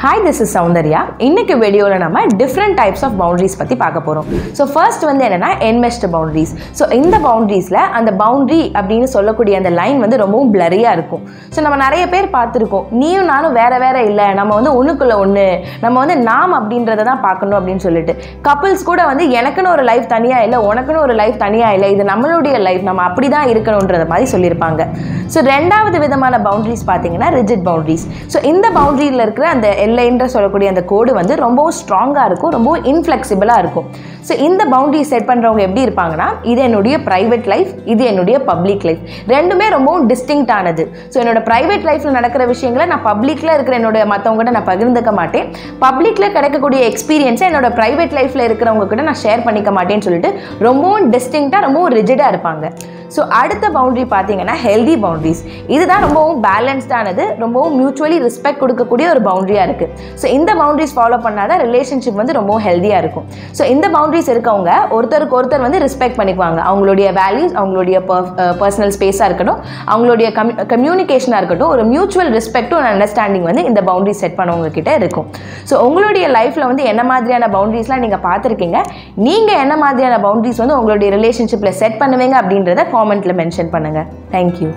Hi, this is Soundarya. இன்னைக்கு வீடியோல நம்ம different types of boundaries பத்தி பார்க்க போறோம். So first வந்து என்னன்னா enmeshed boundaries. So இந்த boundariesல அந்த boundary அப்படினு சொல்லக்கூடிய அந்த லைன் வந்து ரொம்பவும் blurry-ஆ இருக்கும். So நம்ம நிறைய பேர் பார்த்திருக்கோம். நீயும் நானும் வேற வேற இல்ல. நம்ம வந்து ஒண்ணுக்குள்ள ஒண்ணு. நம்ம வந்து நாம் அப்படின்றத தான் பார்க்கணும் அப்படினு சொல்லிட்டு couples கூட வந்து எனக்குன்னு ஒரு லைஃப் தனியா இல்ல, உனக்குன்னு ஒரு லைஃப் தனியா இல்ல. இது நம்மளுடைய லைஃப். நம்ம அப்படி தான் இருக்கணும்ன்றத மாதிரி சொல்லிருப்பாங்க. So ரெண்டாவது விதமான boundaries பாத்தீங்கன்னா rigid boundaries. So இந்த boundaryல இருக்கிற அந்த எல்லைன்ற சொல்லக்கூடிய அந்த கோடு வந்து ரொம்பவும் ஸ்ட்ராங்கா இருக்கும், ரொம்பவும் இன்ஃப்ளெக்சிபிளா இருக்கும். ஸோ இந்த பவுண்டரி செட் பண்றவங்க எப்படி இருப்பாங்கன்னா, இது என்னுடைய பிரைவேட் லைஃப், இது என்னுடைய பப்ளிக் லைஃப், ரெண்டுமே ரொம்பவும் டிஸ்டிங்க்ட் ஆனது. ஸோ என்னோட பிரைவேட் லைஃப்ல நடக்கிற விஷயங்களை நான் பப்ளிக்ல இருக்கிற என்னோட மற்றவங்ககிட்ட நான் பகிர்ந்துக்க மாட்டேன், பப்ளிக்ல கிடைக்கக்கூடிய எக்ஸ்பீரியன்ஸை என்னோட பிரைவேட் லைஃப்ல இருக்கிறவங்க கிட்ட நான் ஷேர் பண்ணிக்க மாட்டேன்னு சொல்லிட்டு ரொம்பவும் டிஸ்டிங்க்டா ரொம்பவும் ரிஜிடா இருப்பாங்க. ஸோ அடுத்த பவுண்டரி பார்த்தீங்கன்னா ஹெல்தி பவுண்டரிஸ். இதுதான் ரொம்பவும் பேலன்ஸ்டானது, ரொம்பவும் மியூச்சுவலி ரெஸ்பெக்ட் கொடுக்கக்கூடிய ஒரு பவுண்டரியா இருக்கு. ஸோ இந்த பவுண்டரிஸ் ஃபாலோ பண்ணாதான் ரிலேஷன்ஷிப் வந்து ரொம்பவும் ஹெல்தியா இருக்கும். ஸோ இந்த பவுண்டரிஸ் இருக்கவங்க ஒருத்தருக்கு ஒருத்தர் வந்து ரெஸ்பெக்ட் பண்ணிக்குவாங்க. அவங்களுடைய வேல்யூஸ், அவங்களுடைய பர்சனல் ஸ்பேஸாக இருக்கட்டும், அவங்களுடைய கம்யூனிகேஷனாக இருக்கட்டும், ஒரு மியூச்சுவல் ரெஸ்பெக்டும் ஒரு அண்டர்ஸ்டாண்டிங் வந்து இந்த பவுண்டரி செட் பண்ணவங்க கிட்ட இருக்கும். ஸோ உங்களுடைய லைஃப்ல வந்து என்ன மாதிரியான பவுண்டரிஸ்லாம் நீங்க பார்த்துருக்கீங்க, நீங்க என்ன மாதிரியான பவுண்டரிஸ் வந்து உங்களுடைய ரிலேஷன்ஷிப்ல செட் பண்ணுவீங்க அப்படின்றத காமெண்ட்ல மென்ஷன் பண்ணுங்க. தேங்க்யூ.